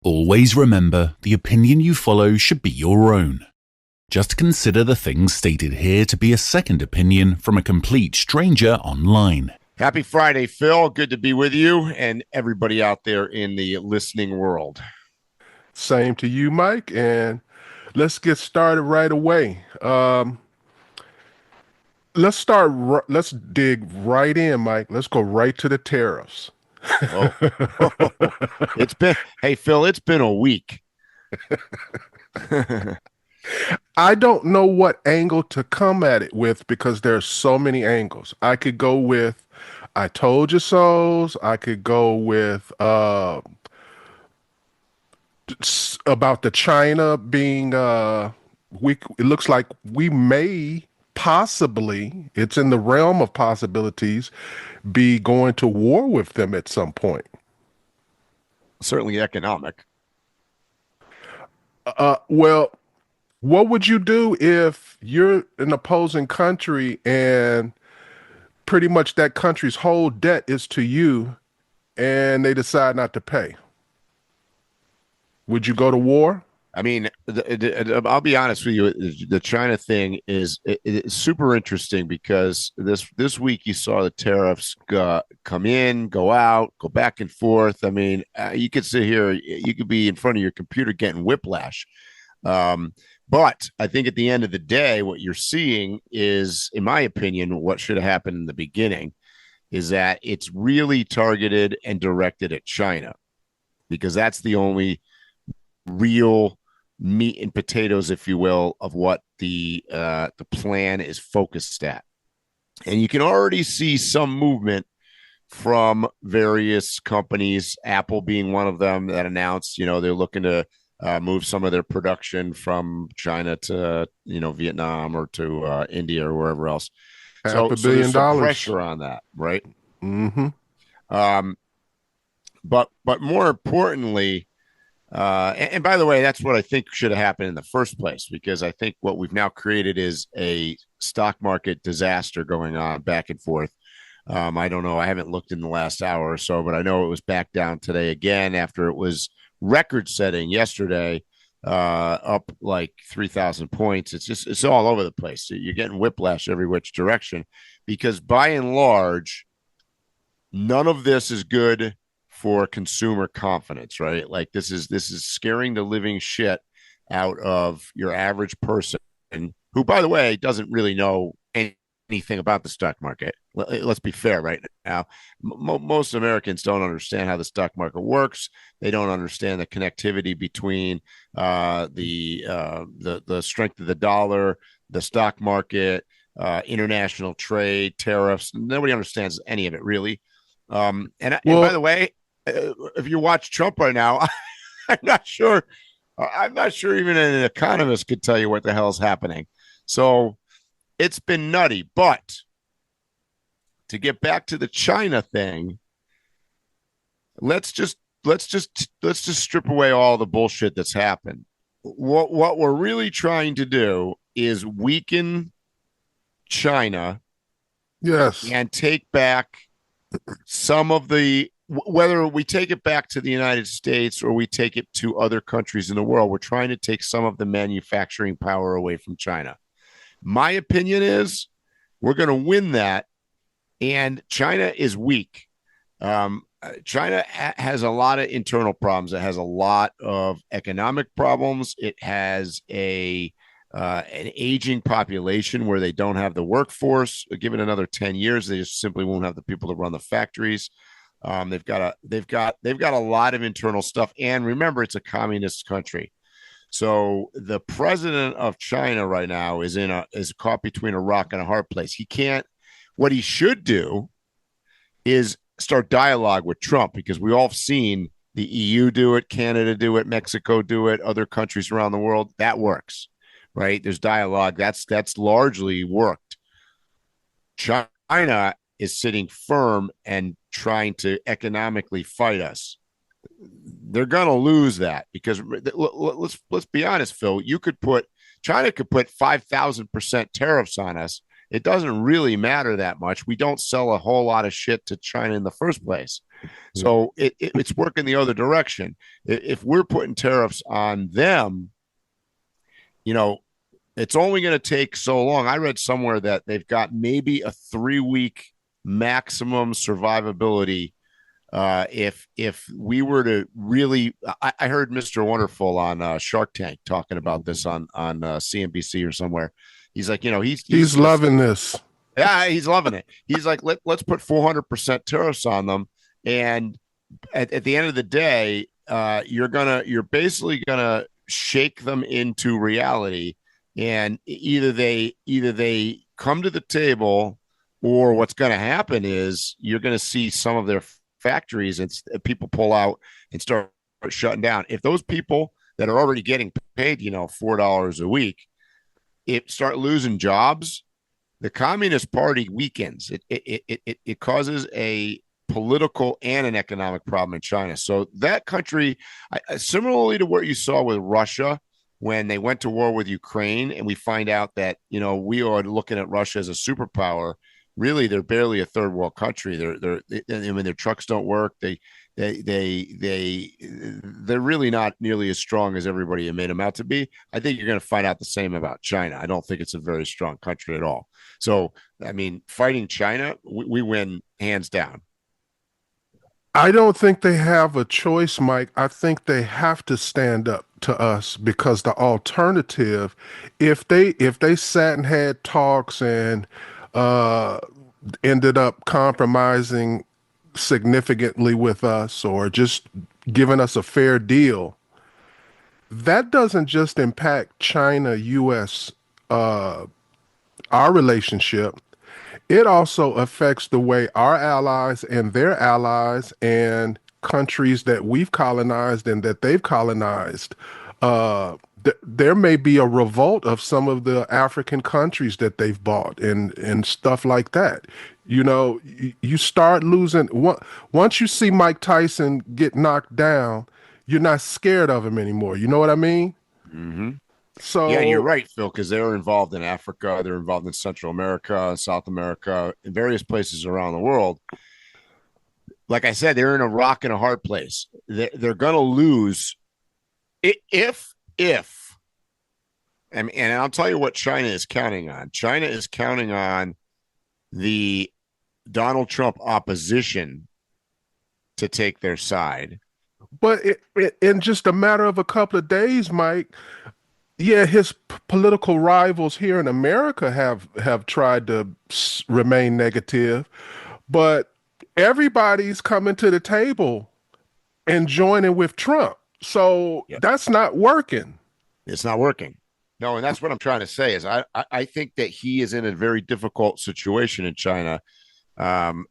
Always remember, the opinion you follow should be your own. Just consider the things stated here to be a second opinion from a complete stranger online. Happy Friday, Phil. Good to be with you and everybody out there in the listening world. Same to you, Mike, and let's get started right away. Let's dig right in, Mike. Let's go right to the tariffs. Oh. Hey, Phil, it's been a week. I don't know what angle to come at it with because there's so many angles. I could go with I told you so's. I could go with about the China being it looks like we may possibly, it's in the realm of possibilities, be going to war with them at some point. Certainly economic. Well, what would you do if you're an opposing country and pretty much that country's whole debt is to you and they decide not to pay? Would you go to war? I mean, I'll be honest with you. The China thing is super interesting because this week you saw the tariffs come in, go out, go back and forth. I mean, you could sit here, you could be in front of your computer getting whiplash. But I think at the end of the day, what you're seeing is, in my opinion, what should have happened in the beginning is that it's really targeted and directed at China because that's the only real meat and potatoes, if you will, of what the plan is focused at. And you can already see some movement from various companies, Apple being one of them that announced, they're looking to move some of their production from China to, Vietnam or to India or wherever else. $500 million. There's some pressure on that, right? Mm-hmm. But more importantly, and by the way, that's what I think should have happened in the first place, because I think what we've now created is a stock market disaster going on back and forth. I don't know. I haven't looked in the last hour or so, but I know it was back down today again after it was record setting yesterday, up like 3,000 points. It's all over the place. You're getting whiplash every which direction because by and large, none of this is good for consumer confidence, right? Like this is scaring the living shit out of your average person who, by the way, doesn't really know anything about the stock market. Let's be fair right now. Most Americans don't understand how the stock market works. They don't understand the connectivity between the strength of the dollar, the stock market, international trade, tariffs. Nobody understands any of it really. And by the way, if you watch Trump right now, I'm not sure even an economist could tell you what the hell is happening. So it's been nutty. But to get back to the China thing, let's just strip away all the bullshit that's happened. What we're really trying to do is weaken China, yes, and take back some of whether we take it back to the United States or we take it to other countries in the world, we're trying to take some of the manufacturing power away from China. My opinion is we're going to win that, and China is weak. China has a lot of internal problems. It has a lot of economic problems. It has an aging population where they don't have the workforce. Given another 10 years, they just simply won't have the people to run the factories. They've got a lot of internal stuff. And remember, it's a communist country. So the president of China right now is caught between a rock and a hard place. What he should do is start dialogue with Trump, because we all have seen the EU do it, Canada do it, Mexico do it, other countries around the world. That works, right? There's dialogue. That's largely worked. China is sitting firm and trying to economically fight us. They're going to lose that because let's be honest, Phil, China could put 5,000% tariffs on us. It doesn't really matter that much. We don't sell a whole lot of shit to China in the first place. So it's working the other direction. If we're putting tariffs on them, you know, it's only going to take so long. I read somewhere that they've got maybe a 3-week maximum survivability. If we were to really, I heard Mr. Wonderful on Shark Tank talking about this on CNBC or somewhere. He's like, he's loving this. Yeah, he's loving it. He's like, let's put 400% tariffs on them, and at the end of the day, you're basically gonna shake them into reality, and either they come to the table, or what's going to happen is you're going to see some of their factories and people pull out and start shutting down. If those people that are already getting paid, $4 a week, start losing jobs, the Communist Party weakens. It causes a political and an economic problem in China. So that country, similarly to what you saw with Russia when they went to war with Ukraine, and we find out that we are looking at Russia as a superpower. Really, they're barely a third world country. Their trucks don't work. They're really not nearly as strong as everybody made them out to be. I think you're going to find out the same about China. I don't think it's a very strong country at all. So, fighting China, we win hands down. I don't think they have a choice, Mike. I think they have to stand up to us, because the alternative, if they sat and had talks and ended up compromising significantly with us, or just giving us a fair deal, that doesn't just impact China, U.S., our relationship. It also affects the way our allies and their allies and countries that we've colonized and that they've colonized. There may be a revolt of some of the African countries that they've bought and stuff like that. You start losing. Once you see Mike Tyson get knocked down, you're not scared of him anymore. You know what I mean? Mm-hmm. So yeah, you're right, Phil, because they're involved in Africa, they're involved in Central America, South America, in various places around the world. Like I said, they're in a rock and a hard place. They're going to lose if, and I'll tell you what China is counting on. China is counting on the Donald Trump opposition to take their side. But in just a matter of a couple of days, Mike, yeah, his political rivals here in America have tried to remain negative, but everybody's coming to the table and joining with Trump. So That's not working. It's not working. No, and that's what I'm trying to say is I think that he is in a very difficult situation in China. The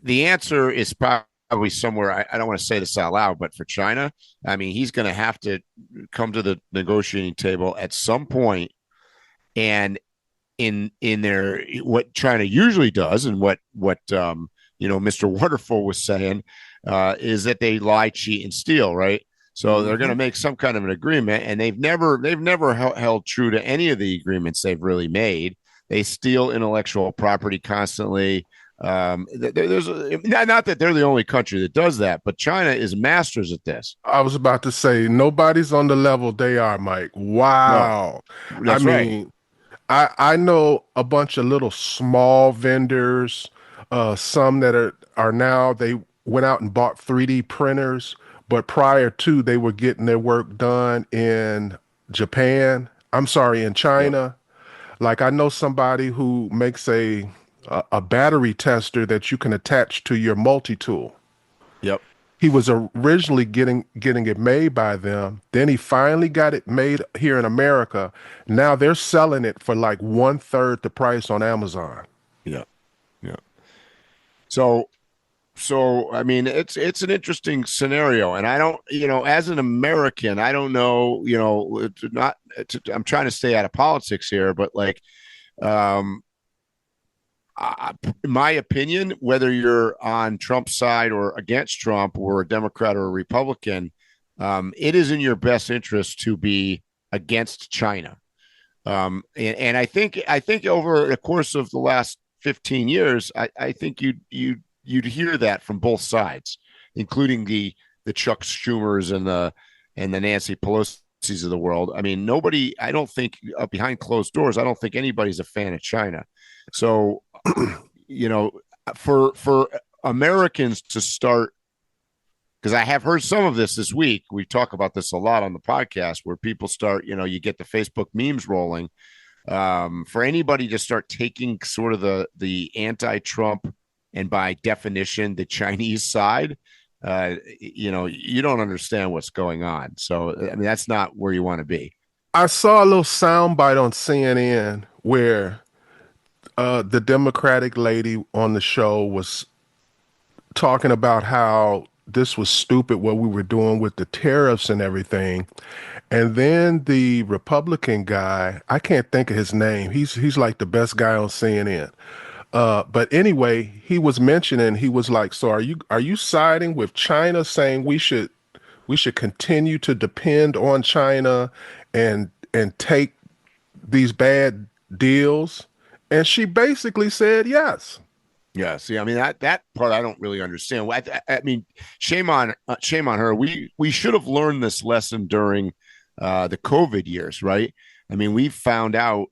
answer is probably somewhere, I don't want to say this out loud, but for China, he's going to have to come to the negotiating table at some point, and in their, what China usually does, and what Mr. Wonderful was saying, is that they lie, cheat, and steal, right? So they're going to make some kind of an agreement, and they've never held true to any of the agreements they've really made. They steal intellectual property constantly. There's not that they're the only country that does that, but China is masters at this. I was about to say, nobody's on the level they are, Mike. Wow. No, that's right. I know a bunch of little small vendors, some that are now, they went out and bought 3D printers, but prior to, they were getting their work done in China. Yep. Like, I know somebody who makes a battery tester that you can attach to your multi-tool. Yep. He was originally getting it made by them. Then he finally got it made here in America. Now they're selling it for like 1/3 the price on Amazon. Yeah. Yeah. So it's an interesting scenario, and I don't, as an American, I don't know, I'm trying to stay out of politics here, but like, in my opinion, whether you're on Trump's side or against Trump, or a Democrat or a Republican, it is in your best interest to be against China. And I think over the course of the last 15 years, I think you you'd hear that from both sides, including the Chuck Schumers and the Nancy Pelosi's of the world. I mean, nobody. I don't think behind closed doors. I don't think anybody's a fan of China. So, for Americans to start, because I have heard some of this week. We talk about this a lot on the podcast, where people start. You get the Facebook memes rolling. For anybody to start taking sort of the anti-Trump and by definition the Chinese side, you don't understand what's going on. So I mean, that's not where you want to be. I saw a little soundbite on CNN where the Democratic lady on the show was talking about how this was stupid what we were doing with the tariffs and everything. And then the Republican guy, I can't think of his name. He's like the best guy on CNN. But anyway, he was mentioning, he was like, so are you siding with China, saying we should continue to depend on China and take these bad deals? And she basically said yes. Yeah. See, I mean, that part I don't really understand. I mean, shame on her. We should have learned this lesson during the COVID years, right? I mean, we found out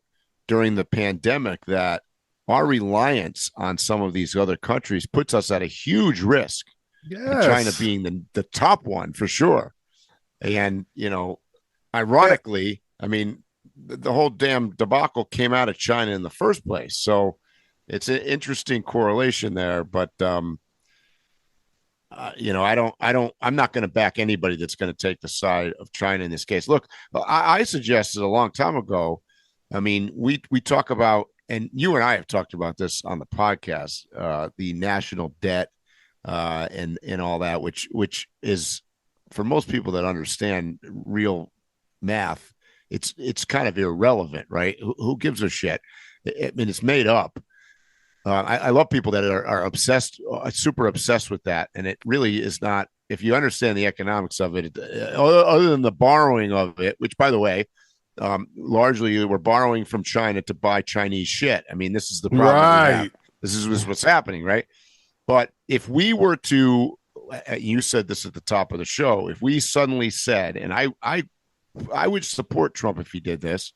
during the pandemic that our reliance on some of these other countries puts us at a huge risk. Yes. China being the top one for sure. And, ironically, I mean, the whole damn debacle came out of China in the first place. So it's an interesting correlation there, but I'm not going to back anybody that's going to take the side of China in this case. Look, I suggested a long time ago. I mean, we talk about, and you and I have talked about this on the podcast, the national debt and all that, which is, for most people that understand real math, it's kind of irrelevant, right? Who gives a shit? I mean, it's made up. I love people that are obsessed, super obsessed with that. And it really is not, if you understand the economics of it, other than the borrowing of it, which, by the way, largely we're borrowing from China to buy Chinese shit. I mean, this is the problem. Right. This is what's happening, right? But if we were to, you said this at the top of the show, if we suddenly said, and I would support Trump if he did this,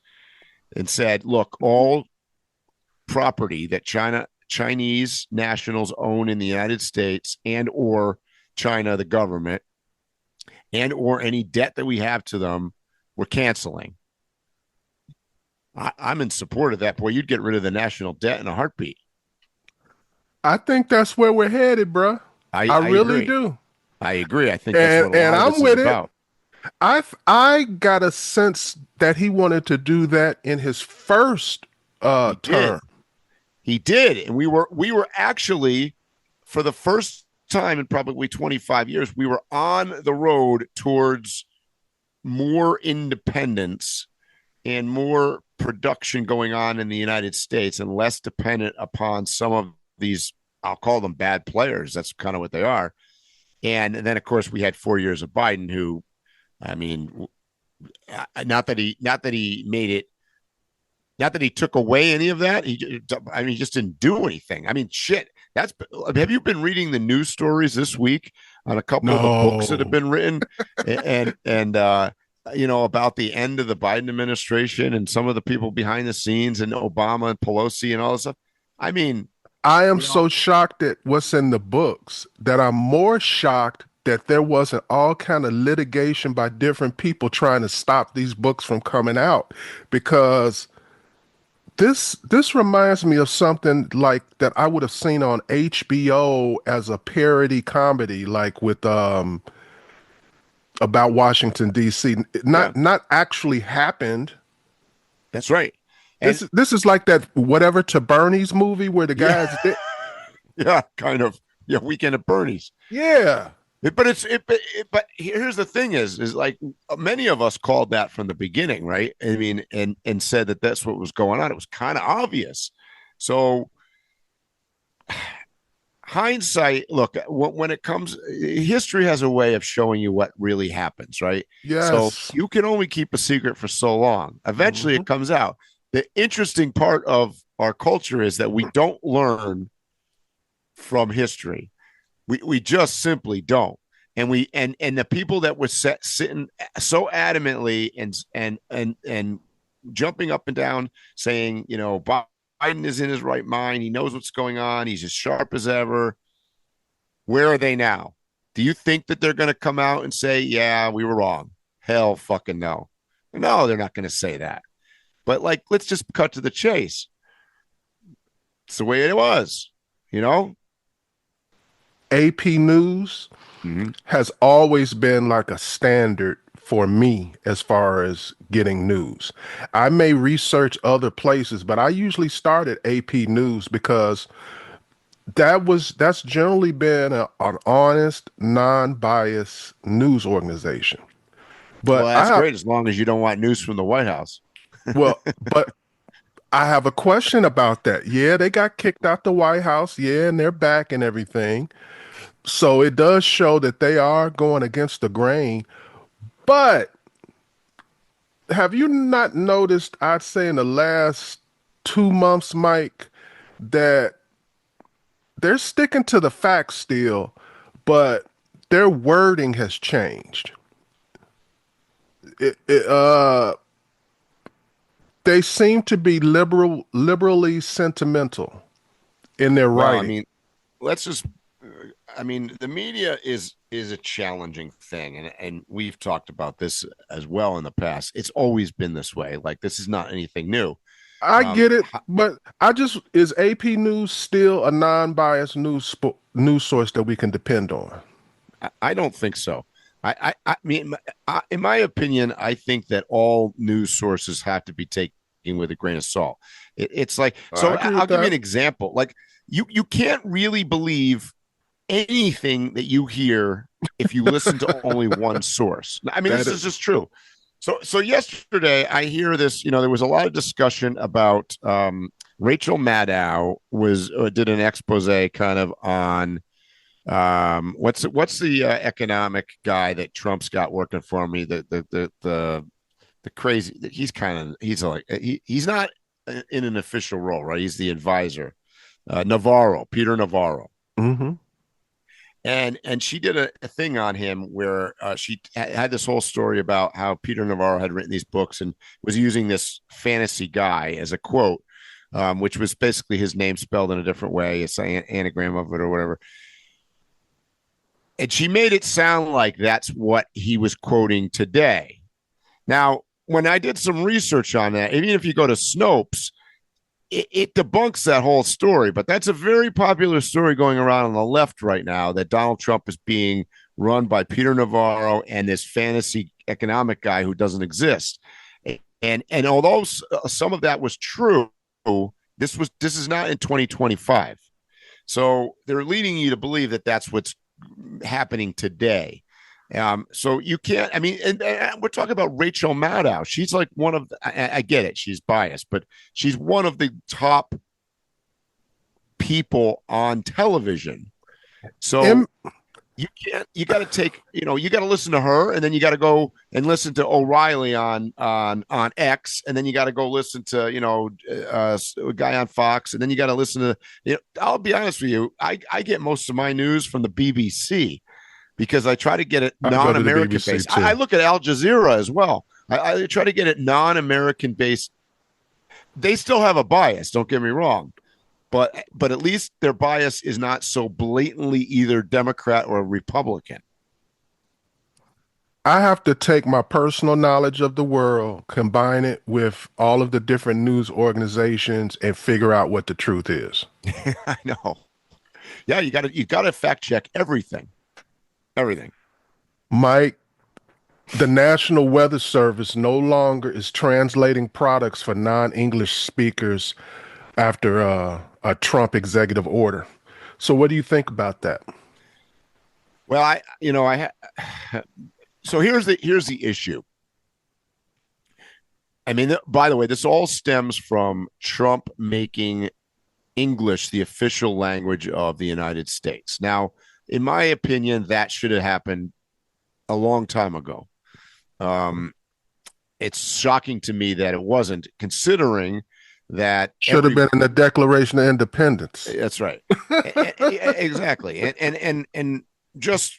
and said, look, all property that Chinese nationals own in the United States and or China, the government, and or any debt that we have to them, we're canceling. I'm in support of that. Boy, you'd get rid of the national debt in a heartbeat. I think that's where we're headed, bro. I really agree. do. I agree. I think that's what a lot of this is about. I got a sense that he wanted to do that in his first term. He did, and we were actually, for the first time in probably 25 years, we were on the road towards more independence and more production going on in the United States, and less dependent upon some of these, I'll call them bad players. That's kind of what they are. And then, of course, we had 4 years of Biden, who, I mean, not that he made it, not that he took away any of that. He just didn't do anything. I mean, shit. Have you been reading the news stories this week on a couple of the books that have been written, and about the end of the Biden administration and some of the people behind the scenes, and Obama and Pelosi and all this stuff? I mean, I am so shocked at what's in the books that I'm more shocked that there wasn't all kind of litigation by different people trying to stop these books from coming out, because this reminds me of something like that I would have seen on HBO as a parody comedy, like with about Washington D.C. Not actually happened. That's right. This is like that whatever to Bernie's movie where the guys did. Yeah, kind of. Yeah, Weekend at Bernie's. Yeah. But here's the thing is like many of us called that from the beginning, right? I mean, and said that that's what was going on. It was kind of obvious. So hindsight, look, when it comes, history has a way of showing you what really happens, right? Yes. So you can only keep a secret for so long. Eventually it comes out. The interesting part of our culture is that we don't learn from history. We just simply don't. And the people that were sitting so adamantly and jumping up and down saying, Biden is in his right mind. He knows what's going on. He's as sharp as ever. Where are they now? Do you think that they're going to come out and say, yeah, we were wrong? Hell fucking no. No, they're not going to say that. But let's just cut to the chase. It's the way it was, AP News has always been like a standard for me as far as getting news. I may research other places, but I usually start at AP News because that's generally been an honest, non-biased news organization. But that's great as long as you don't want news from the White House. But I have a question about that. Yeah, they got kicked out the White House. Yeah, and they're back and everything. So it does show that they are going against the grain. But have you not noticed, I'd say in the last 2 months, Mike, that they're sticking to the facts still, but their wording has changed. They seem to be liberally sentimental in their writing. The media is a challenging thing, and we've talked about this as well in the past. It's always been this way. This is not anything new. I get it, but is AP News still a non-biased news source that we can depend on? I don't think so. I mean, in my opinion, I think that all news sources have to be taken with a grain of salt. It's I'll give you an example. You can't really believe anything that you hear if you listen to only one source. I mean, this is just true. So yesterday I hear this, there was a lot of discussion about Rachel Maddow did an expose kind of on what's the economic guy that Trump's got working for me, the crazy, he's not in an official role, right? He's the advisor, Peter Navarro. Mm-hmm. And she did a thing on him where she had this whole story about how Peter Navarro had written these books and was using this fantasy guy as a quote, which was basically his name spelled in a different way. It's an anagram of it or whatever. And she made it sound like that's what he was quoting today. Now, when I did some research on that, even if you go to Snopes, it debunks that whole story, but that's a very popular story going around on the left right now, that Donald Trump is being run by Peter Navarro and this fantasy economic guy who doesn't exist. And although some of that was true, this is not in 2025. So they're leading you to believe that that's what's happening today. So you can't, and we're talking about Rachel Maddow. She's like one of, I get it, she's biased, but she's one of the top people on television. So you got to take, you got to listen to her, and then you got to go and listen to O'Reilly on X, and then you got to go listen to, a guy on Fox, and then you got to listen to, I'll be honest with you, I get most of my news from the BBC. Because I try to get it non-American based. I look at Al Jazeera as well. I try to get it non-American based. They still have a bias, don't get me wrong, but at least their bias is not so blatantly either Democrat or Republican. I have to take my personal knowledge of the world, combine it with all of the different news organizations, and figure out what the truth is. I know. Yeah, you got to fact check everything. Everything. Mike, the National Weather Service no longer is translating products for non-English speakers after a Trump executive order. So what do you think about that? Well, so here's the issue. By the way, this all stems from Trump making English the official language of the United States. Now, in my opinion, that should have happened a long time ago. It's shocking to me that it wasn't, considering that should have been in the Declaration of Independence. That's right. Exactly. And just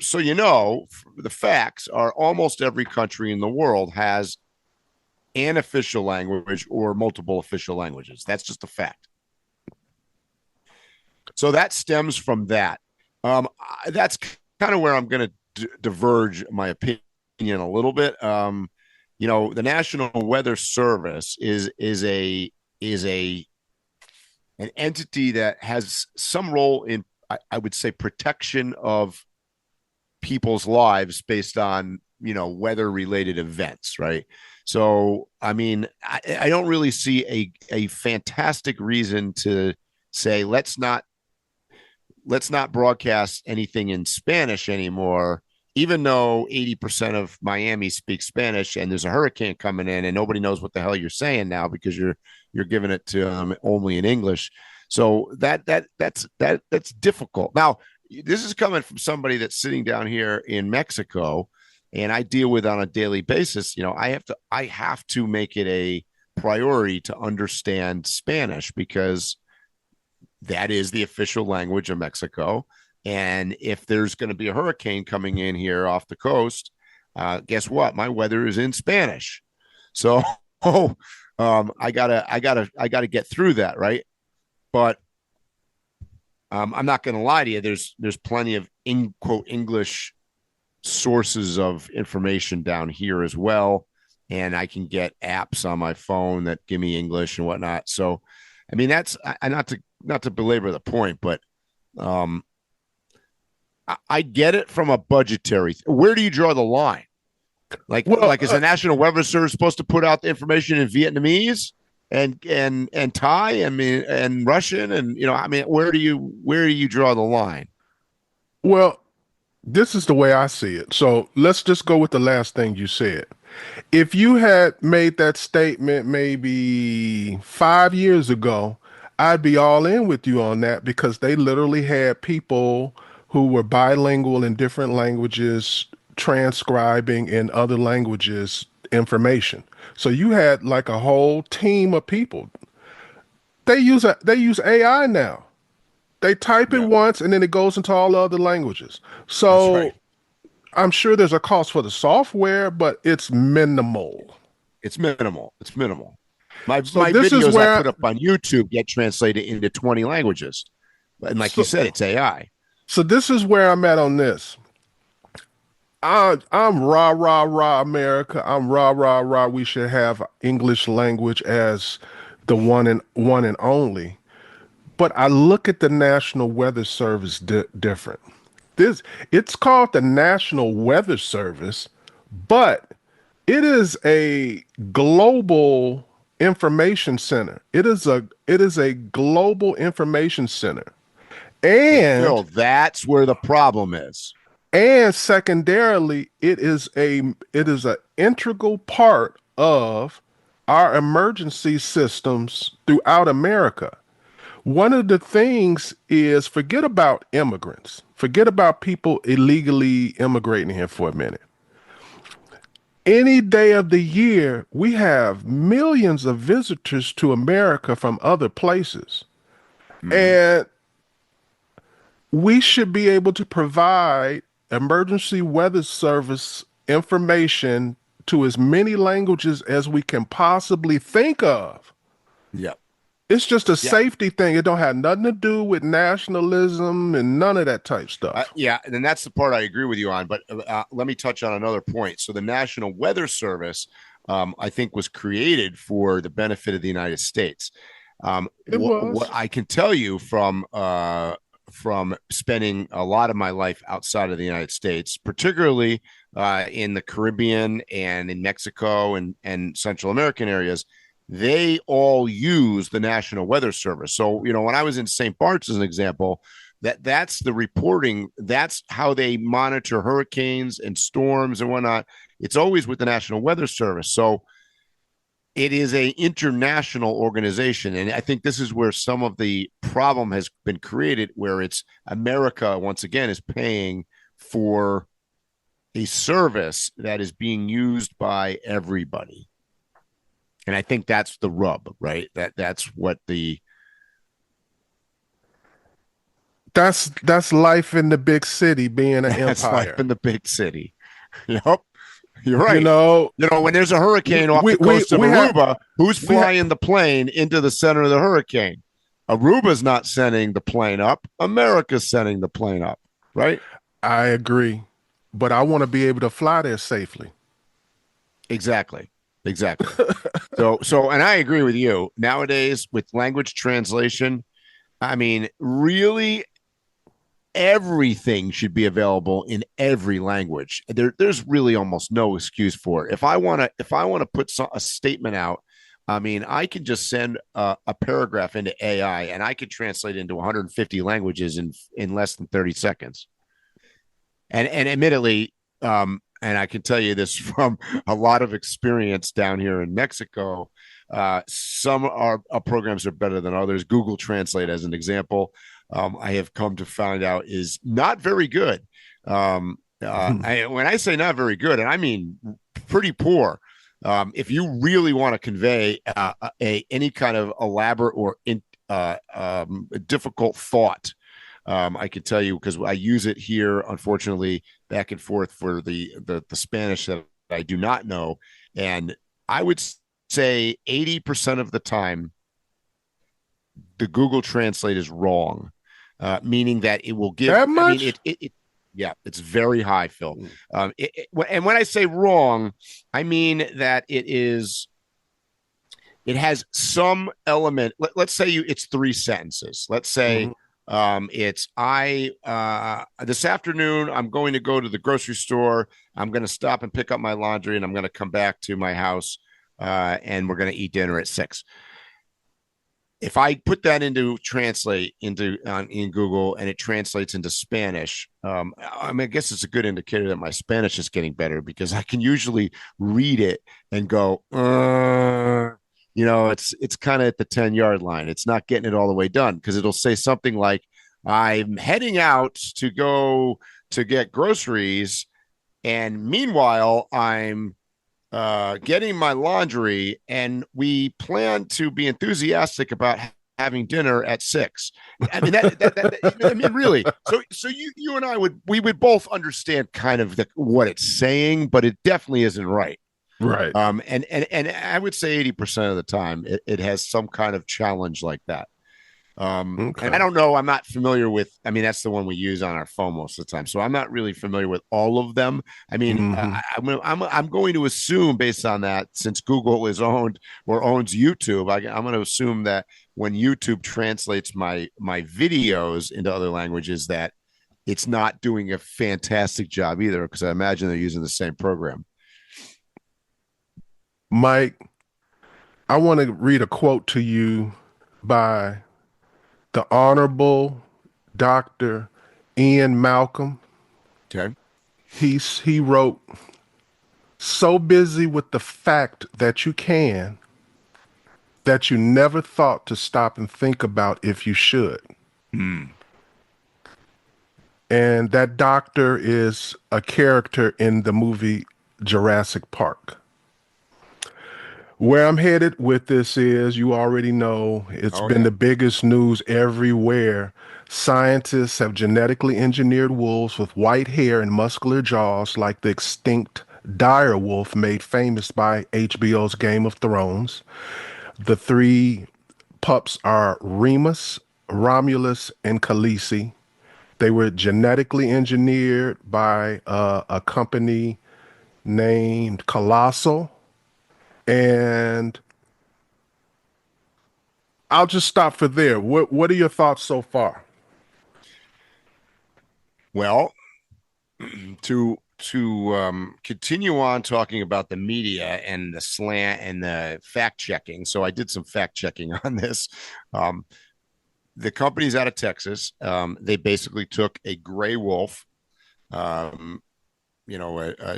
so you know, the facts are almost every country in the world has an official language or multiple official languages. That's just a fact. So that stems from that. That's kind of where I'm going to diverge my opinion a little bit. You know, the National Weather Service is an entity that has some role in, I would say, protection of people's lives based on, you know, weather related events, right? So, I mean, I don't really see a fantastic reason to say let's not broadcast anything in Spanish anymore, even though 80% of Miami speaks Spanish and there's a hurricane coming in and nobody knows what the hell you're saying now because you're giving it to them only in English. So that's difficult. Now, this is coming from somebody that's sitting down here in Mexico, and I deal with on a daily basis. You know, I have to make it a priority to understand Spanish because that is the official language of Mexico. And if there's going to be a hurricane coming in here off the coast, guess what? My weather is in Spanish. So, I gotta get through that, right? But I'm not going to lie to you. There's plenty of quote English sources of information down here as well, and I can get apps on my phone that give me English and whatnot. So, I mean, that's not to belabor the point, but I get it from a budgetary. Where do you draw the line? Like is the National Weather Service supposed to put out the information in Vietnamese and Thai, I mean, and Russian, and you know, I mean, where do you draw the line? Well, this is the way I see it. So let's just go with the last thing you said. If you had made that statement maybe 5 years ago, I'd be all in with you on that because they literally had people who were bilingual in different languages transcribing in other languages information. So you had like a whole team of people. They use AI now. They type it once and then it goes into all the other languages. So right. I'm sure there's a cost for the software, but it's minimal. It's minimal. My videos I put up on YouTube get translated into 20 languages. And like you said, it's AI. So this is where I'm at on this. I'm rah America. I'm rah. We should have English language as the one and only. But I look at the National Weather Service different. It's called the National Weather Service, but it is a global information center. It is a global information center. And Phil, that's where the problem is. And secondarily, it is an integral part of our emergency systems throughout America. One of the things is forget about immigrants. Forget about people illegally immigrating here for a minute. Any day of the year, we have millions of visitors to America from other places. Mm-hmm. And we should be able to provide emergency weather service information to as many languages as we can possibly think of. Yep. It's just a safety thing. It don't have nothing to do with nationalism and none of that type stuff. And that's the part I agree with you on. But let me touch on another point. So the National Weather Service, I think, was created for the benefit of the United States. What I can tell you from spending a lot of my life outside of the United States, particularly in the Caribbean and in Mexico and Central American areas, they all use the National Weather Service. So, you know, when I was in St. Bart's, as an example, that's the reporting. That's how they monitor hurricanes and storms and whatnot. It's always with the National Weather Service. So it is an international organization. And I think this is where some of the problem has been created, where it's America, once again, is paying for a service that is being used by everybody. And I think that's the rub, right? That's what That's life in the big city, being an that's life empire. in the big city. Yep. You're You right. know, When there's a hurricane off we the coast of we have Aruba, who's we have. flying the plane into the center of the hurricane? Aruba's not sending the plane up. America's sending the plane up, right? I agree, but I want to be able to fly there safely. Exactly. Exactly. And I agree with you. Nowadays, with language translation, I mean, really everything should be available in every language. There's really almost no excuse for it. If I want to put a statement out, I mean, I can just send a paragraph into AI and I could translate into 150 languages in less than 30 seconds. And admittedly, and I can tell you this from a lot of experience down here in Mexico. Some programs are better than others. Google Translate, as an example, I have come to find out is not very good. When I say not very good, and I mean pretty poor. If you really want to convey any kind of elaborate or difficult thought, I can tell you, because I use it here, unfortunately, back and forth for the Spanish that I do not know. And I would say 80% of the time, the Google Translate is wrong, meaning that it will give. That much? I mean, yeah, it's very high, Phil. And when I say wrong, I mean that it has some element. Let's say it's 3 sentences. Let's say it's this afternoon, I'm going to go to the grocery store. I'm going to stop and pick up my laundry, and I'm going to come back to my house, and we're going to eat dinner at 6. If I put that into translate into in Google and it translates into Spanish, I guess it's a good indicator that my Spanish is getting better, because I can usually read it and go, it's kind of at the 10-yard line. It's not getting it all the way done, because it'll say something like, I'm heading out to go to get groceries, and meanwhile, I'm getting my laundry, and we plan to be enthusiastic about having dinner at 6. I mean, I mean, really. So you and I would both understand kind of what it's saying, but it definitely isn't right. Right. And I would say 80% of the time it has some kind of challenge like that. And I don't know. I'm not familiar with. I mean, that's the one we use on our phone most of the time. So I'm not really familiar with all of them. I mean, I'm going to assume, based on that, since Google is owned or owns YouTube, I'm going to assume that when YouTube translates my videos into other languages, that it's not doing a fantastic job either, because I imagine they're using the same program. Mike, I want to read a quote to you by the Honorable Dr. Ian Malcolm. Okay. He wrote, "So busy with the fact that you can, that you never thought to stop and think about if you should." And that doctor is a character in the movie Jurassic Park. Where I'm headed with this is, you already know, it's been the biggest news everywhere. Scientists have genetically engineered wolves with white hair and muscular jaws, like the extinct dire wolf made famous by HBO's Game of Thrones. The 3 pups are Remus, Romulus, and Khaleesi. They were genetically engineered by a company named Colossal. And I'll just stop for there. What are your thoughts so far? Well, to continue on talking about the media and the slant and the fact checking. So I did some fact checking on this. The company's out of Texas. They basically took a gray wolf, a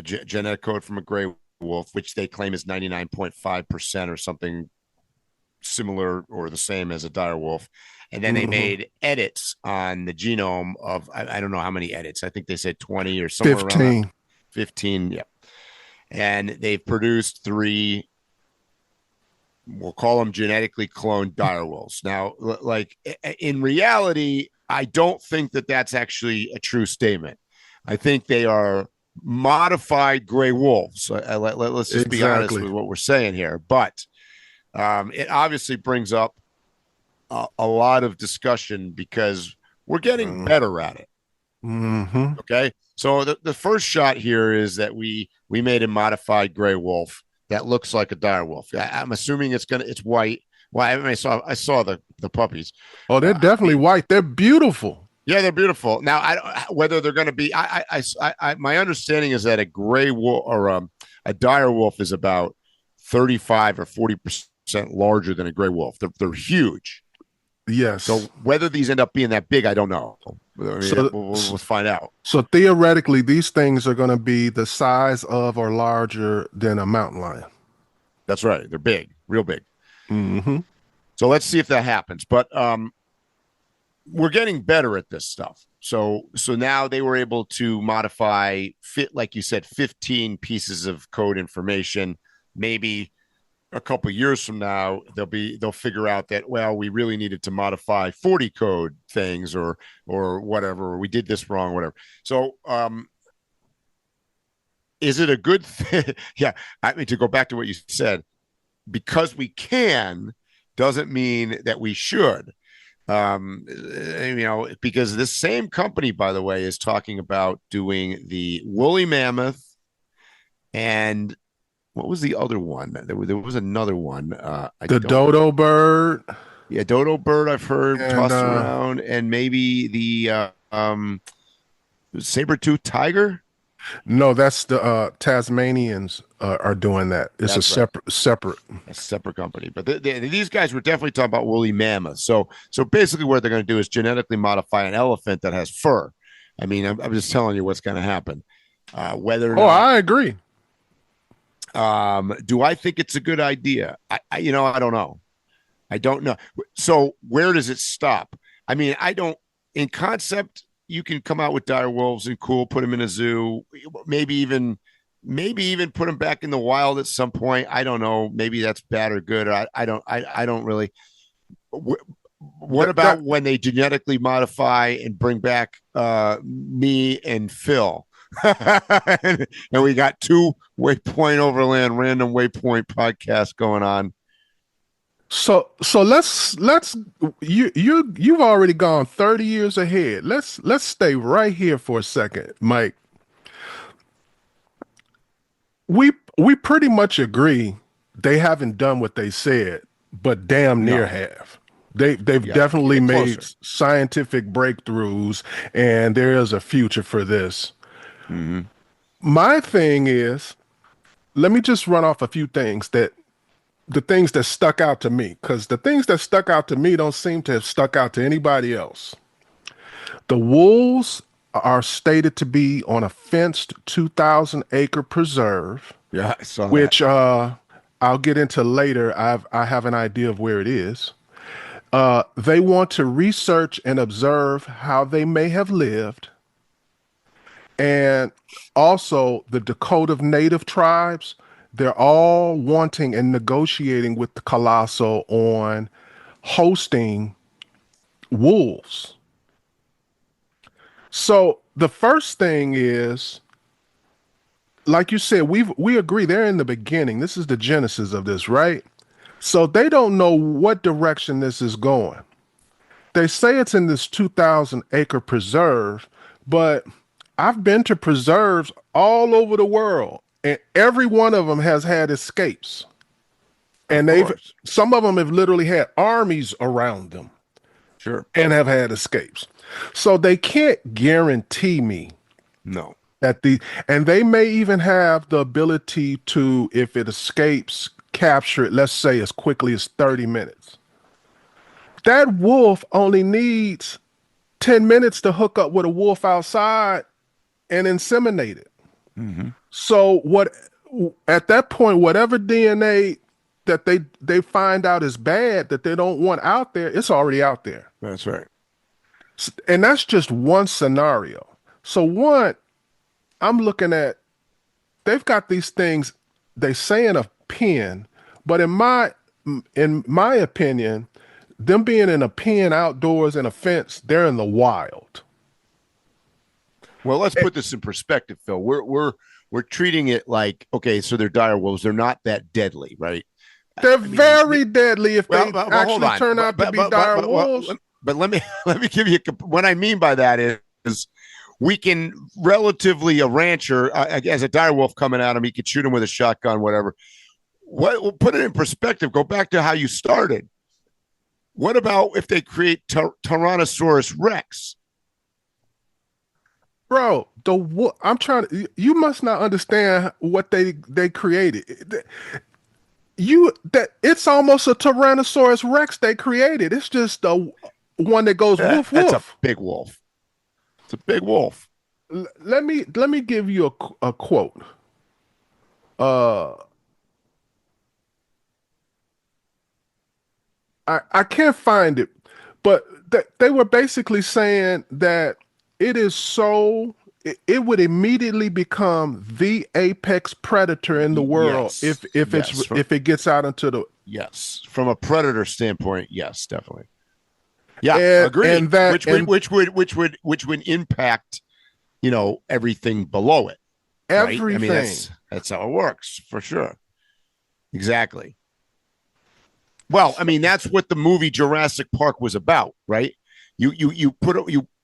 genetic code from a gray wolf, which they claim is 99.5% or something similar or the same as a dire wolf. And then they made edits on the genome of, I don't know how many edits. I think they said 20 or somewhere 15. around 15. Yeah. And they've produced 3 we'll call them genetically cloned dire wolves. Now, like in reality, I don't think that that's actually a true statement. I think they are modified gray wolves. Let's just be honest with what we're saying here. But it obviously brings up a lot of discussion because we're getting better at it. Mm-hmm. Okay. So the first shot here is that we made a modified gray wolf that looks like a dire wolf. I'm assuming it's white. Well, I mean, I saw the puppies. Oh, they're definitely white. They're beautiful. Yeah, they're beautiful. Now, whether they're going to be, my understanding is that a gray wolf or a dire wolf is about 35 or 40% larger than a gray wolf. They're huge. Yes. So whether these end up being that big, I don't know. I mean, So- we'll find out. So theoretically, these things are going to be the size of or larger than a mountain lion. That's right. They're big, real big. Mm-hmm. So let's see if that happens. But we're getting better at this stuff. So now they were able to modify, like you said, 15 pieces of code information. Maybe a couple of years from now, they'll figure out that, well, we really needed to modify 40 code things or whatever, or we did this wrong, whatever. So is it a good thing? Yeah. I mean, to go back to what you said, because we can doesn't mean that we should. Because this same company, by the way, is talking about doing the woolly mammoth and what was the other one? There was another one. The dodo bird. Yeah, dodo bird. I've heard tossed around, and maybe the saber-toothed tiger. No, that's the Tasmanians are doing that. It's That's a separate. A separate company, but these guys were definitely talking about woolly mammoth. So basically, what they're going to do is genetically modify an elephant that has fur. I mean, I'm just telling you what's going to happen. Whether or not, I agree. do I think it's a good idea? I don't know. I don't know. So where does it stop? I mean, in concept, you can come out with dire wolves and cool, put them in a zoo, maybe even put them back in the wild at some point. I don't know. Maybe that's bad or good. I don't really. What about when they genetically modify and bring back me and Phil? And we got 2 Waypoint Overland random Waypoint podcasts going on. So let's you've already gone 30 years ahead. Let's stay right here for a second, Mike. We pretty much agree they haven't done what they said, but damn near have. They've definitely made scientific breakthroughs, and there is a future for this. Mm-hmm. My thing is, let me just run off a few things the things that stuck out to me, because the things that stuck out to me don't seem to have stuck out to anybody else. The wolves are stated to be on a fenced 2,000-acre preserve. Yeah, I saw which that. I'll get into later. I have an idea of where it is. They want to research and observe how they may have lived. And also the Dakota Native tribes, they're all wanting and negotiating with the Colossal on hosting wolves. So the first thing is, like you said, we agree they're in the beginning. This is the genesis of this, right? So they don't know what direction this is going. They say it's in this 2,000-acre preserve, but I've been to preserves all over the world, and every one of them has had escapes. And some of them have literally had armies around them. Sure. And have had escapes. So they can't guarantee me no that and they may even have the ability to, if it escapes, capture it, let's say as quickly as 30 minutes. That wolf only needs 10 minutes to hook up with a wolf outside and inseminate it. Mm-hmm. So at that point, whatever DNA that they find out is bad, that they don't want out there, it's already out there. That's right. And that's just one scenario. So I'm looking at, they've got these things, they say in a pen, but in my in my opinion, them being in a pen outdoors in a fence, they're in the wild. Well, let's put this in perspective, Phil. We're treating it like, okay, so they're dire wolves. They're not that deadly, right? They're very deadly if they actually turn out to be dire wolves. But let me give you what I mean by that is we can relatively a rancher as a dire wolf coming at him, he could shoot him with a shotgun, whatever. We'll put it in perspective. Go back to how you started. What about if they create Tyrannosaurus Rex? Bro, I'm trying to. You must not understand what they created. It's almost a Tyrannosaurus Rex they created. It's just a one that goes woof woof. That's a big wolf. It's a big wolf. Let me give you a quote. I can't find it, but they were basically saying that it is so it would immediately become the apex predator in the world if it gets out into the from a predator standpoint, yes, definitely. Yeah, agreed. Which would impact, everything below it. Everything. Right? I mean, that's how it works for sure. Exactly. Well, I mean, that's what the movie Jurassic Park was about, right? You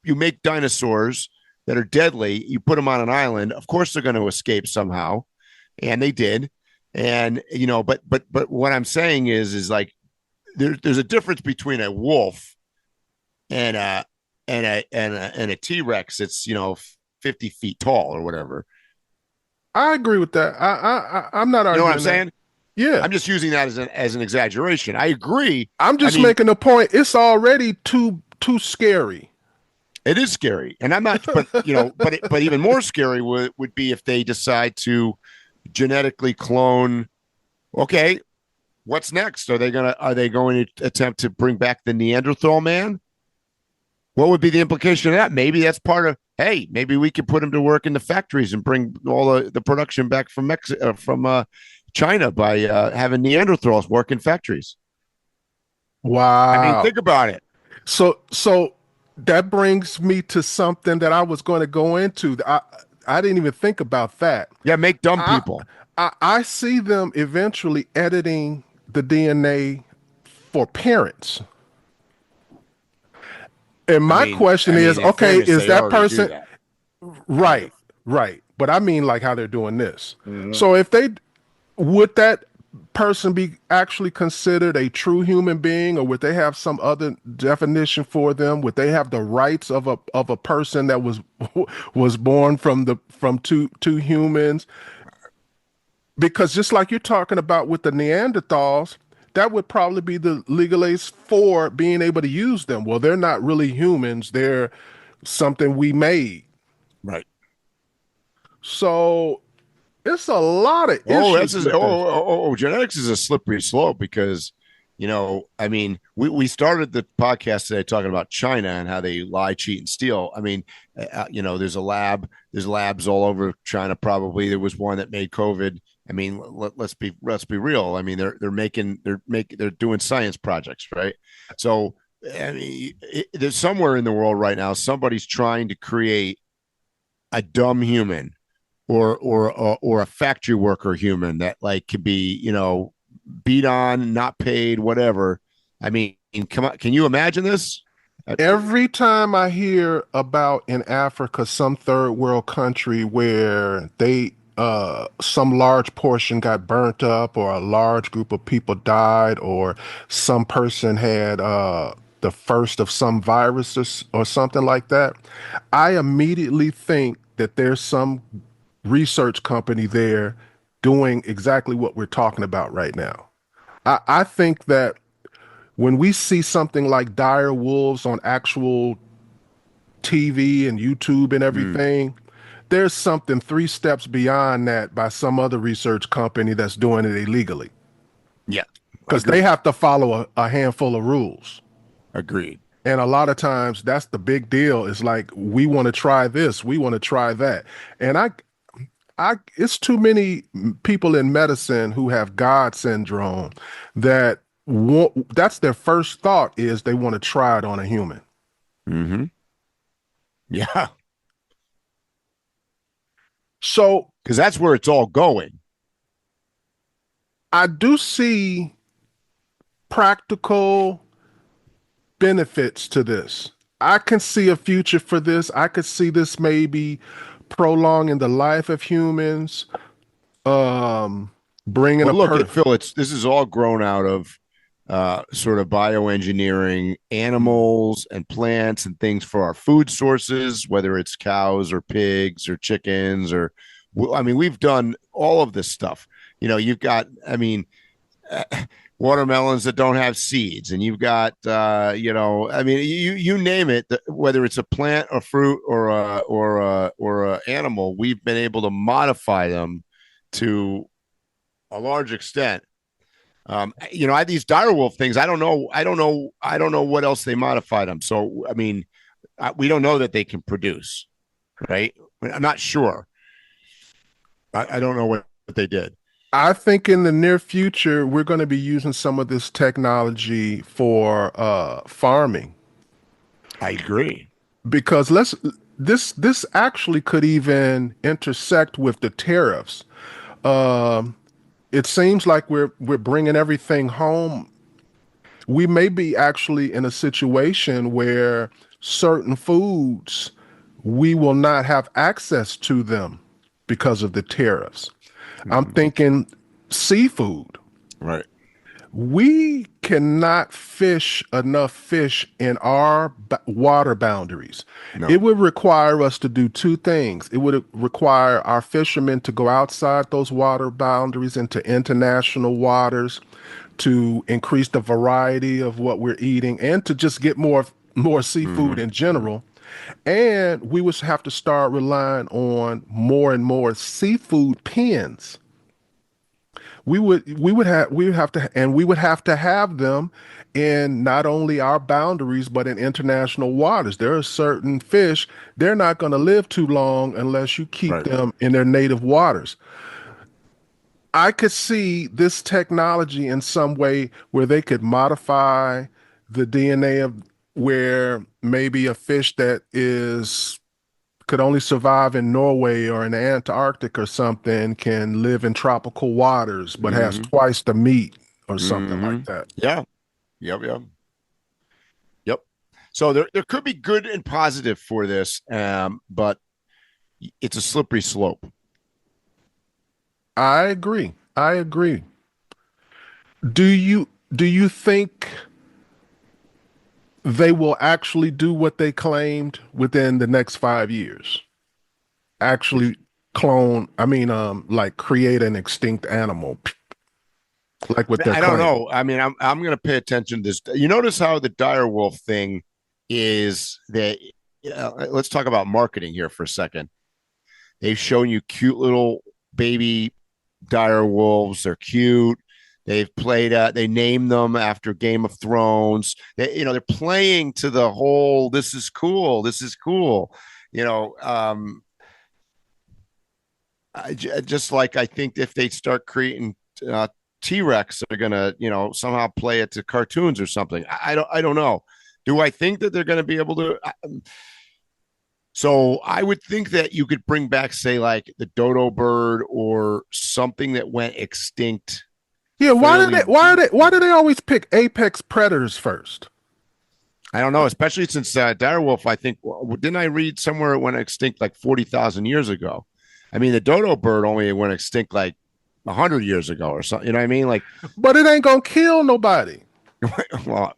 make dinosaurs that are deadly. You put them on an island. Of course, they're going to escape somehow, and they did. And but what I'm saying is like there's a difference between a wolf and a T-Rex. It's 50 feet tall or whatever. I agree with that. I'm not arguing. You know what I'm saying? Yeah, I'm just using that as an exaggeration. I agree. I'm just making a point. It's already too scary. It is scary, and I'm not. But but even more scary would be if they decide to genetically clone. Okay, what's next? Are they going to attempt to bring back the Neanderthal man? What would be the implication of that? Maybe that's part of. Hey, maybe we could put him to work in the factories and bring all the production back from China by having Neanderthals work in factories. Wow. I mean, think about it. So that brings me to something that I was going to go into. I didn't even think about that. Yeah, make dumb people. I see them eventually editing the DNA for parents. And my question is, okay, is that person that. right? But I mean like how they're doing this. Mm-hmm. So would that person be actually considered a true human being, or would they have some other definition for them? Would they have the rights of a person that was born from two humans? Because just like you're talking about with the Neanderthals, that would probably be the legal age for being able to use them. Well, they're not really humans. They're something we made. Right. So it's a lot of issues. Genetics is a slippery slope because, I mean, we started the podcast today talking about China and how they lie, cheat, and steal. I mean, there's labs all over China. Probably there was one that made COVID. I mean, let's be real. I mean, they're doing science projects, right? So, I mean, there's somewhere in the world right now somebody's trying to create a dumb human or a factory worker human that could be beat on, not paid, whatever. I mean, come on, can you imagine this? Every time I hear about in Africa some third world country where they some large portion got burnt up, or a large group of people died, or some person had the first of some viruses or something like that, I immediately think that there's some research company there doing exactly what we're talking about right now. I think that when we see something like dire wolves on actual TV and YouTube and everything, there's something 3 steps beyond that by some other research company that's doing it illegally. Yeah. Because they have to follow a handful of rules. Agreed. And a lot of times that's the big deal. It's like, we want to try this, we want to try that. And it's too many people in medicine who have God syndrome that that's their first thought, is they want to try it on a human. Mm-hmm. Yeah. So, because that's where it's all going. I do see practical benefits to this. I can see a future for this. I could see this maybe prolonging the life of humans, bringing But a look at Phil. This is all grown out of sort of bioengineering animals and plants and things for our food sources, whether it's cows or pigs or chickens or, I mean, we've done all of this stuff. You know, you've got, I mean, watermelons that don't have seeds, and you've got, you know, I mean, you name it, whether it's a plant, a fruit, or a animal, we've been able to modify them to a large extent. You know, these direwolf things, I don't know what else they modified them. So, I mean, we don't know that they can produce, right? I'm not sure. I don't know what they did. I think in the near future, we're going to be using some of this technology for farming. I agree. Because this actually could even intersect with the tariffs. It seems like we're bringing everything home. We may be actually in a situation where certain foods, we will not have access to them because of the tariffs. I'm thinking seafood. Right. We cannot fish enough fish in our water boundaries. No. It would require us to do two things. It would require our fishermen to go outside those water boundaries into international waters to increase the variety of what we're eating and to just get more seafood in general. And we would have to start relying on more and more seafood pens. We would have to have them in not only our boundaries but in international waters. There are certain fish, they're not going to live too long unless you keep them in their native waters. I could see this technology in some way where they could modify the DNA of where maybe a fish that could only survive in Norway or in the Antarctic or something can live in tropical waters, but has twice the meat or something like that. Yeah. Yep. So there could be good and positive for this, but it's a slippery slope. I agree. Do you think they will actually do what they claimed within the next 5 years? Actually like create an extinct animal, like what they're I claiming. don't know. I mean, I'm going to pay attention to this. You notice how the direwolf thing is that, let's talk about marketing here for a second. They've shown you cute little baby dire wolves. They're cute. They've played, they name them after Game of Thrones. They're playing to the whole, this is cool. Just like I think if they start creating T-Rex, they're going to, somehow play it to cartoons or something. I don't know. Do I think that they're going to be able to? So I would think that you could bring back, say, like the dodo bird or something that went extinct. Yeah, why do they always pick apex predators first? I don't know, especially since direwolf, I think, didn't I read somewhere it went extinct like 40,000 years ago? I mean, the dodo bird only went extinct like 100 years ago or something. You know what I mean? Like, but it ain't gonna kill nobody. Well,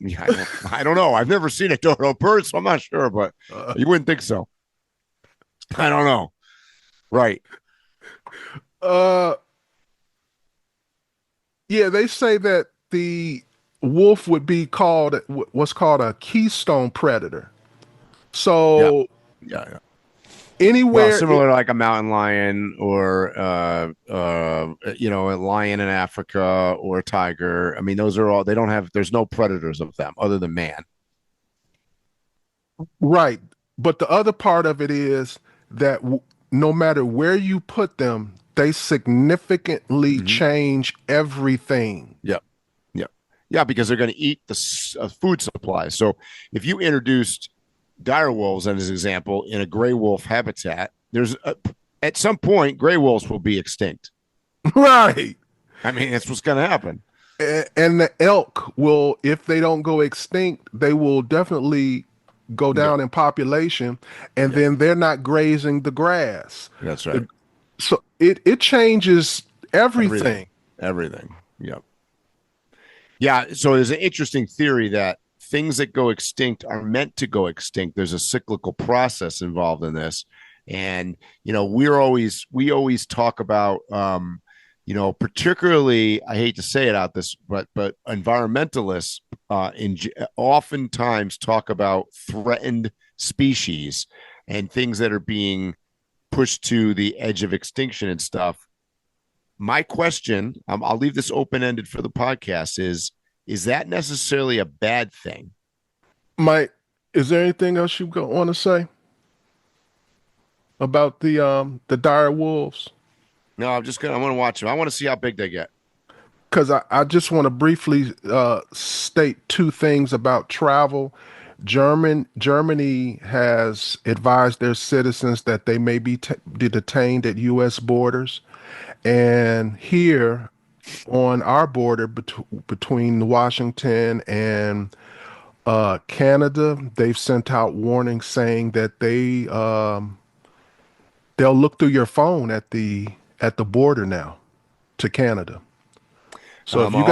I don't know. I've never seen a dodo bird, so I'm not sure, but you wouldn't think so. I don't know. Right. Yeah, they say that the wolf would be called what's called a keystone predator. So yeah. Anywhere, similar to like a mountain lion or a lion in Africa or a tiger. I mean, those are all, there's no predators of them other than man. Right. But the other part of it is that no matter where you put them, they significantly change everything. Yep. Yeah, because they're going to eat the food supply. So if you introduced dire wolves, as an example, in a gray wolf habitat, at some point gray wolves will be extinct. Right. I mean, that's what's going to happen. And the elk will, if they don't go extinct, they will definitely go down in population, and then they're not grazing the grass. That's right. So it changes everything. Everything. Yep. Yeah. So there's an interesting theory that things that go extinct are meant to go extinct. There's a cyclical process involved in this. And, we always talk about, particularly, I hate to say it out this, but environmentalists oftentimes talk about threatened species and things that are being pushed to the edge of extinction and stuff. My question, I'll leave this open-ended for the podcast, is that necessarily a bad thing? Mike, is there anything else you want to say about the dire wolves? No, I want to watch them. I want to see how big they get. Because I just want to briefly state two things about travel. Germany has advised their citizens that they may be detained at U.S. borders. And here on our border between Washington and Canada, they've sent out warnings saying that they'll look through your phone at the border now to Canada. So if you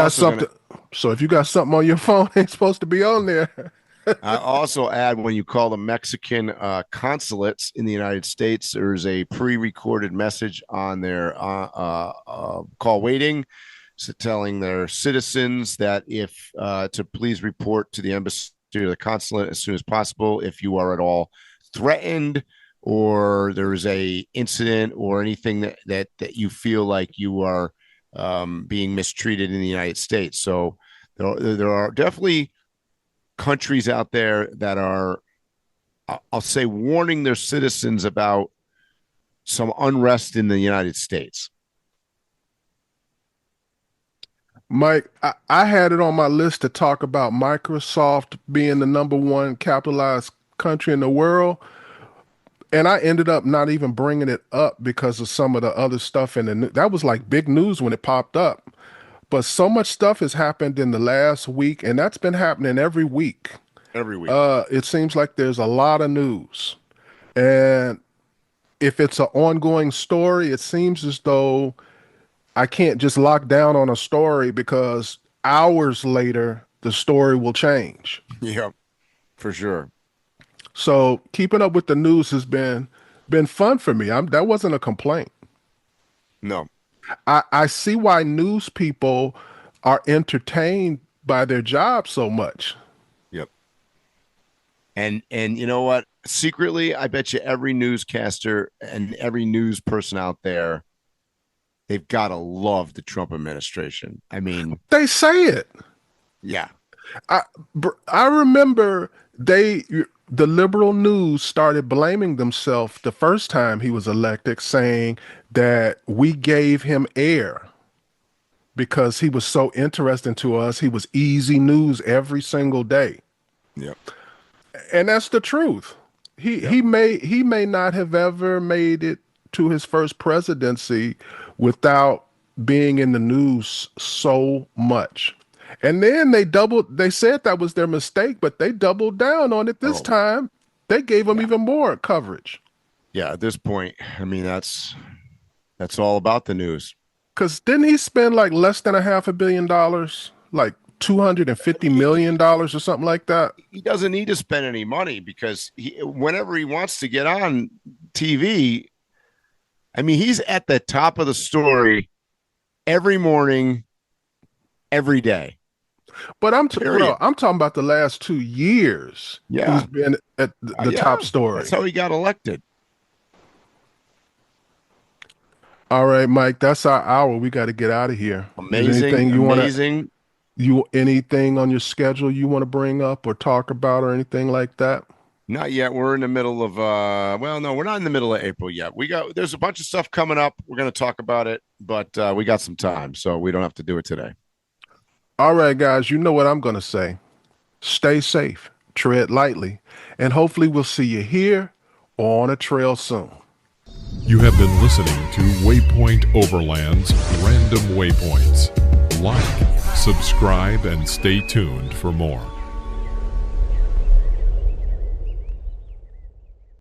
got something on your phone, it's supposed to be on there. I also add, when you call the Mexican consulates in the United States, there's a pre-recorded message on their call waiting, telling their citizens that if to please report to the embassy or the consulate as soon as possible if you are at all threatened or there's a incident or anything that you feel like you are being mistreated in the United States. So there are definitely countries out there that are, I'll say, warning their citizens about some unrest in the United States. Mike, I had it on my list to talk about Microsoft being the #1 capitalized country in the world. And I ended up not even bringing it up because of some of the other stuff in the news. That was like big news when it popped up. But so much stuff has happened in the last week, and that's been happening every week. Every week. It seems like there's a lot of news. And if it's an ongoing story, it seems as though I can't just lock down on a story because hours later, the story will change. Yep, for sure. So keeping up with the news has been fun for me. That wasn't a complaint. No. I see why news people are entertained by their job so much. Yep. And you know what? Secretly, I bet you every newscaster and every news person out there, they've got to love the Trump administration. I mean, they say it. Yeah. I remember the liberal news started blaming themselves the first time he was elected, saying that we gave him air because he was so interesting to us. He was easy news every single day. Yep. And that's the truth. He may not have ever made it to his first presidency without being in the news so much. And then they said that was their mistake, but they doubled down on it this time. They gave him even more coverage. Yeah, at this point, I mean, that's all about the news. Because didn't he spend like less than $500 million, like $250 million or something like that? He doesn't need to spend any money because whenever he wants to get on TV, I mean, he's at the top of the story every morning, every day. But I'm talking about the last 2 years. Yeah. He's been at the top story. That's how he got elected. All right, Mike, that's our hour. We got to get out of here. Amazing. Anything on your schedule you want to bring up or talk about or anything like that? Not yet. We're in the middle of no, we're not in the middle of April yet. There's a bunch of stuff coming up. We're going to talk about it, but we got some time, so we don't have to do it today. All right, guys, you know what I'm going to say. Stay safe, tread lightly, and hopefully we'll see you here or on a trail soon. You have been listening to Waypoint Overland's Random Waypoints. Like, subscribe, and stay tuned for more.